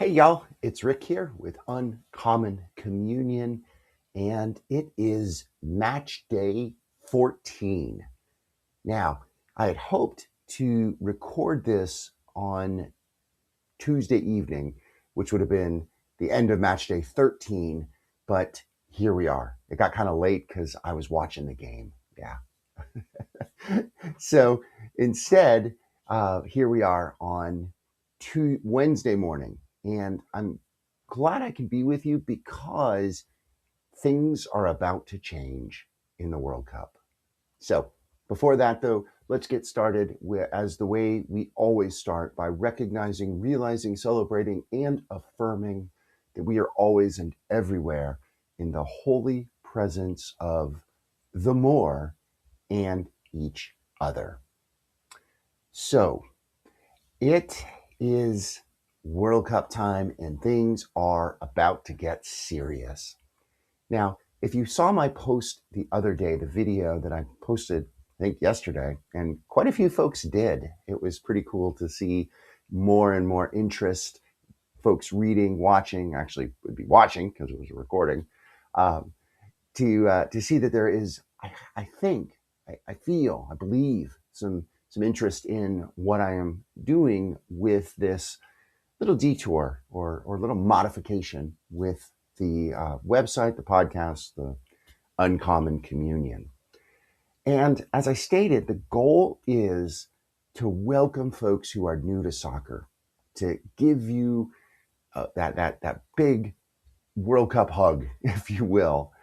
Hey y'all, it's Rick here with Uncommon Communion, and it is match day 14. Now, I had hoped to record this on Tuesday evening, which would have been the end of match day 13, but here we are. It got kind of late because I was watching the game. Yeah. So instead, here we are on Wednesday morning, and I'm glad I can be with you because things are about to change in the World Cup. So before that, though, let's get started as the way we always start by recognizing, realizing, celebrating, and affirming that we are always and everywhere in the holy presence of the more and each other. So it is World Cup time and things are about to get serious. Now, if you saw my post the other day, the video that I posted, I think yesterday, and quite a few folks did, it was pretty cool to see more and more interest, folks reading, watching, actually would be watching because it was a recording, um, to see that there is, I think, I feel, I believe some interest in what I am doing with this little detour or little modification with the website, the podcast, the Uncommon Communion. And as I stated, the goal is to welcome folks who are new to soccer, to give you that big World Cup hug, if you will,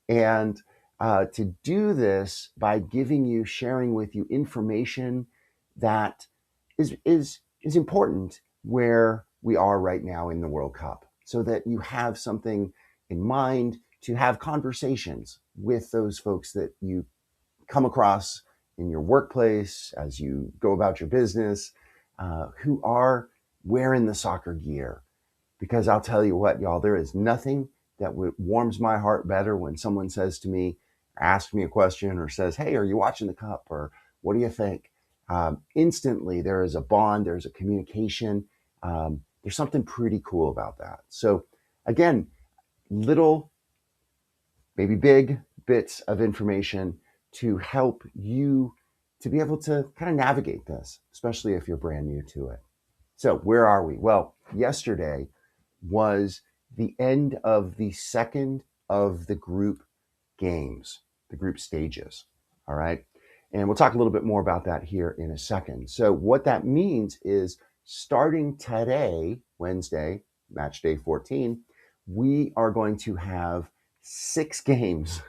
and to do this by giving you, sharing with you information that is important where we are right now in the World Cup, so that you have something in mind to have conversations with those folks that you come across in your workplace as you go about your business, who are wearing the soccer gear. Because I'll tell you what, y'all, there is nothing that warms my heart better when someone says to me, asks me a question, or says, "Hey, are you watching the cup?" or "What do you think?" Instantly, there is a bond, there's a communication. There's something pretty cool about that. So, again, little, maybe big bits of information to help you to be able to kind of navigate this, especially if you're brand new to it. So, where are we? Well, yesterday was the end of the second of the group games, the group stages. All right. And we'll talk a little bit more about that here in a second. So, what that means is starting today, Wednesday, match day 14, we are going to have 6 games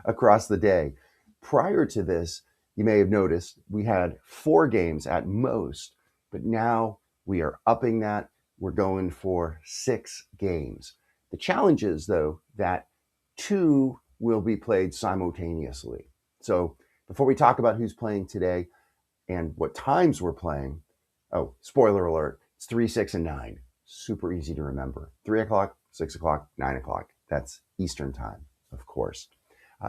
across the day. Prior to this, you may have noticed we had 4 games at most, but now we are upping that. We're going for 6 games. The challenge is, though, that 2 will be played simultaneously. So before we talk about who's playing today and what times we're playing, oh, spoiler alert, it's 3, 6, and 9. Super easy to remember. 3 o'clock, 6 o'clock, 9 o'clock. That's Eastern time, of course.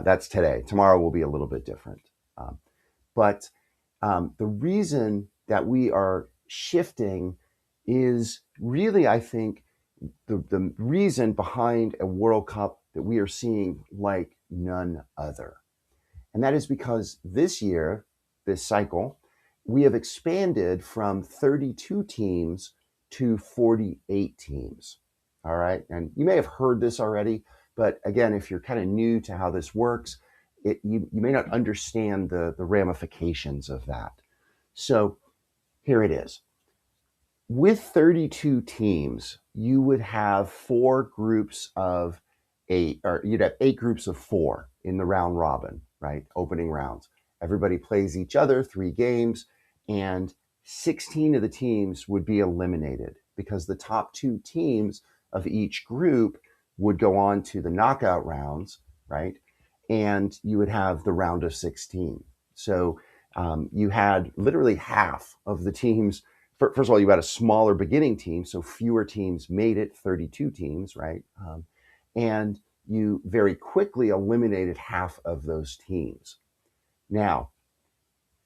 That's today. Tomorrow will be a little bit different. But the reason that we are shifting is really, I think, the reason behind a World Cup that we are seeing like none other. And that is because this year, this cycle, we have expanded from 32 teams to 48 teams. All right. And you may have heard this already, but again, if you're kind of new to how this works, you may not understand the ramifications of that. So here it is. With 32 teams, you would have 4 groups of 8, or you'd have 8 groups of 4 in the round robin, right? Opening rounds. Everybody plays each other 3 games, and 16 of the teams would be eliminated because the top 2 teams of each group would go on to the knockout rounds, right? And you would have the round of 16. So you had literally half of the teams. First of all, you had a smaller beginning team, so fewer teams made it, 32 teams, right? And you very quickly eliminated half of those teams. Now,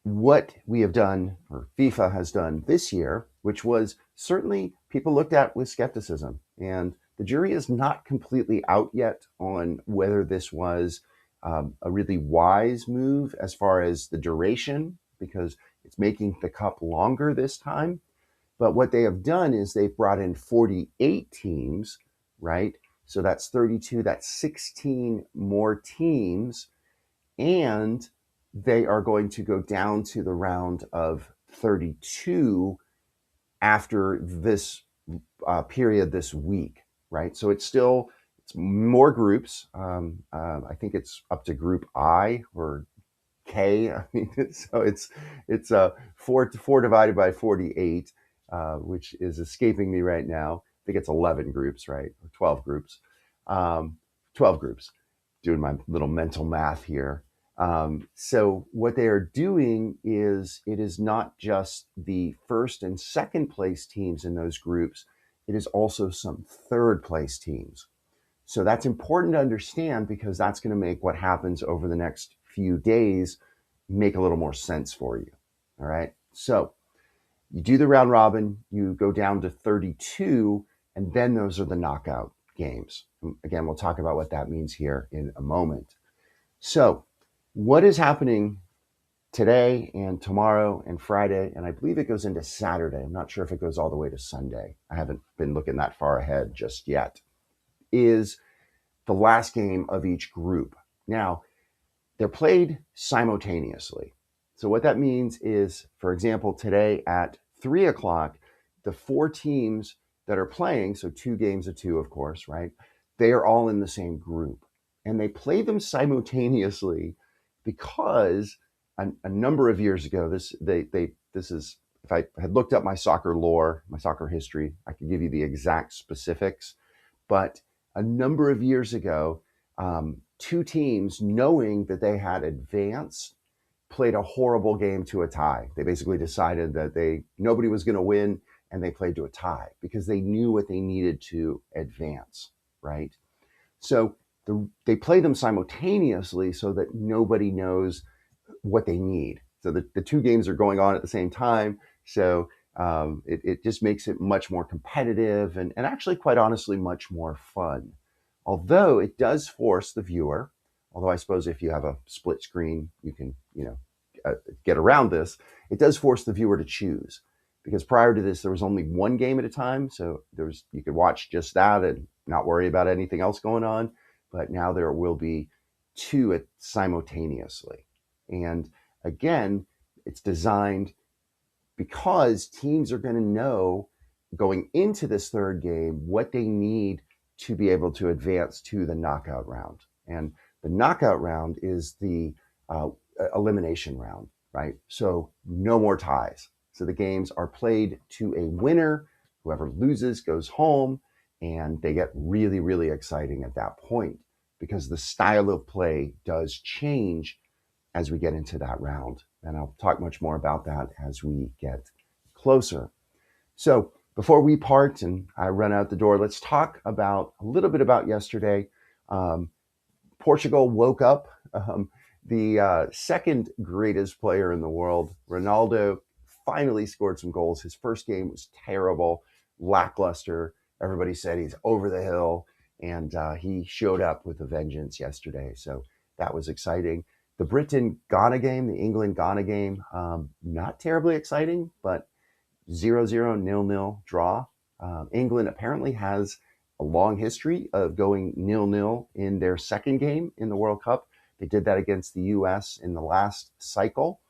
what we have done, or FIFA has done this year, which was certainly people looked at with skepticism. And the jury is not completely out yet on whether this was a really wise move as far as the duration, because it's making the cup longer this time. But what they have done is they've brought in 48 teams, right? So that's 32, that's 16 more teams. And they are going to go down to the round of 32 after this period this week, right? So it's more groups. I think it's up to Group I or K. I mean, so it's four divided by 48, which is escaping me right now. I think it's 11 groups, right, or 12 groups. 12 groups. Doing my little mental math here. So what they are doing is it is not just the first and second place teams in those groups. It is also some third place teams. So that's important to understand because that's going to make what happens over the next few days make a little more sense for you. All right. So you do the round robin, you go down to 32, and then those are the knockout games. Again, we'll talk about what that means here in a moment. So, what is happening today and tomorrow and Friday, and I believe it goes into Saturday. I'm not sure if it goes all the way to Sunday. I haven't been looking that far ahead just yet. Is the last game of each group. Now, they're played simultaneously. So what that means is, for example, today at 3 o'clock, the four teams that are playing, so two games of two, of course, right? They are all in the same group. And they play them simultaneously because a number of years ago, this is, if I had looked up my soccer lore, my soccer history, I could give you the exact specifics. But a number of years ago, two teams, knowing that they had advanced, played a horrible game to a tie. They basically decided that nobody was going to win, and they played to a tie because they knew what they needed to advance, right? So they play them simultaneously so that nobody knows what they need. So the two games are going on at the same time. So it just makes it much more competitive and actually, quite honestly, much more fun. Although it does force the viewer, although I suppose if you have a split screen, you can, get around this. It does force the viewer to choose because prior to this, there was only one game at a time. So you could watch just that and not worry about anything else going on. But now there will be two simultaneously. And again, it's designed because teams are going to know going into this third game what they need to be able to advance to the knockout round. And the knockout round is the elimination round, right? So no more ties. So the games are played to a winner. Whoever loses goes home, and they get really, really exciting at that point because the style of play does change as we get into that round. And I'll talk much more about that as we get closer. So before we part and I run out the door, let's talk about a little bit about yesterday. Portugal woke up. The second greatest player in the world, Ronaldo, finally scored some goals. His first game was terrible, lackluster. Everybody said he's over the hill, and he showed up with a vengeance yesterday. So that was exciting. The Britain-Ghana game, the England-Ghana game, not terribly exciting, but 0-0, 0-0 draw. England apparently has a long history of going 0-0 in their second game in the World Cup. They did that against the U.S. in the last cycle.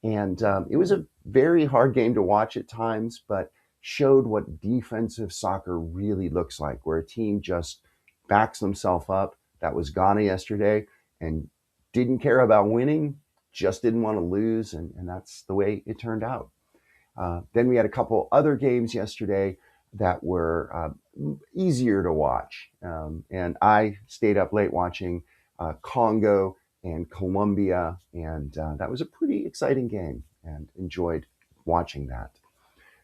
And it was a very hard game to watch at times, but showed what defensive soccer really looks like, where a team just backs themselves up. That was Ghana yesterday, and didn't care about winning, just didn't want to lose, and that's the way it turned out. Then we had a couple other games yesterday that were easier to watch, and I stayed up late watching Congo and Colombia, and that was a pretty exciting game and enjoyed watching that.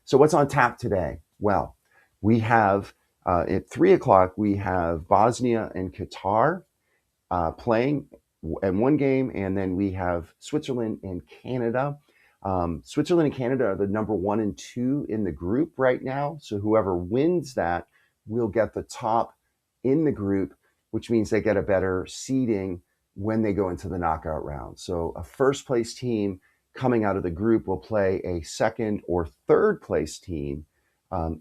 So what's on tap today? Well, we have at 3 o'clock, we have Bosnia and Qatar playing in one game, and then we have Switzerland and Canada. Switzerland and Canada are the number 1 and 2 in the group right now. So whoever wins that will get the top in the group, which means they get a better seeding when they go into the knockout round. So a first place team coming out of the group will play a second or third place team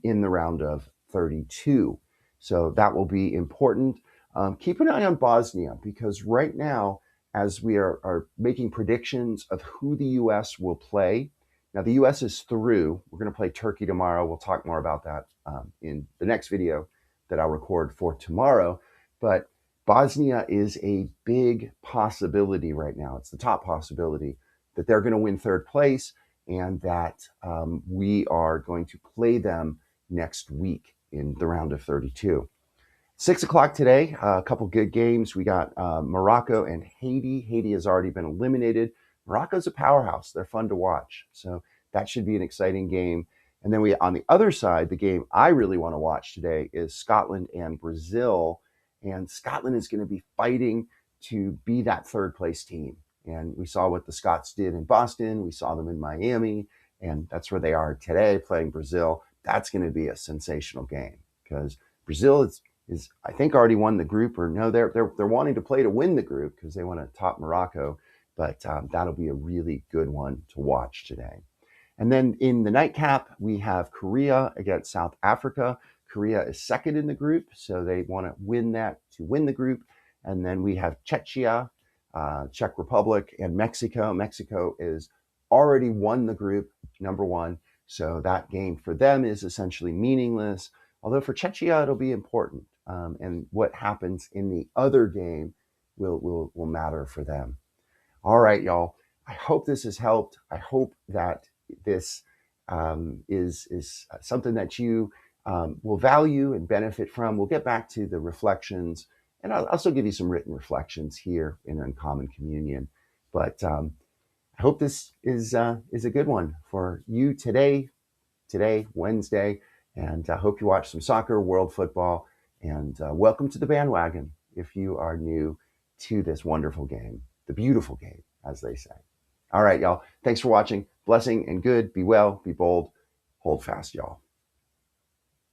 in the round of 32. So that will be important. Keep an eye on Bosnia, because right now, as we are making predictions of who the U.S. will play. Now, the U.S. is through. We're going to play Turkey tomorrow. We'll talk more about that in the next video that I'll record for tomorrow. But Bosnia is a big possibility right now. It's the top possibility that they're going to win third place, and that we are going to play them next week in the round of 32. 6 o'clock today, a couple good games. We got Morocco and Haiti. Haiti has already been eliminated. Morocco's a powerhouse. They're fun to watch. So that should be an exciting game. And then on the other side, the game I really want to watch today is Scotland and Brazil. And Scotland is going to be fighting to be that third place team. And we saw what the Scots did in Boston. We saw them in Miami. And that's where they are today, playing Brazil. That's going to be a sensational game, because Brazil is I think already won the group, or no, they're wanting to play to win the group because they want to top Morocco. But that'll be a really good one to watch today. And then in the nightcap, we have Korea against South Africa. Korea is second in the group, so they want to win that to win the group. And then we have Czechia, Czech Republic, and Mexico. Mexico is already won the group, number 1. So that game for them is essentially meaningless. Although for Czechia, it'll be important. And what happens in the other game will matter for them. All right, y'all. I hope this has helped. I hope that this is something that you will value and benefit from. We'll get back to the reflections, and I'll also give you some written reflections here in Uncommon Communion. But I hope this is a good one for you today, Wednesday. And I hope you watch some soccer, world football, and welcome to the bandwagon if you are new to this wonderful game, the beautiful game, as they say. All right, y'all. Thanks for watching. Blessing and good. Be well, be bold. Hold fast, y'all.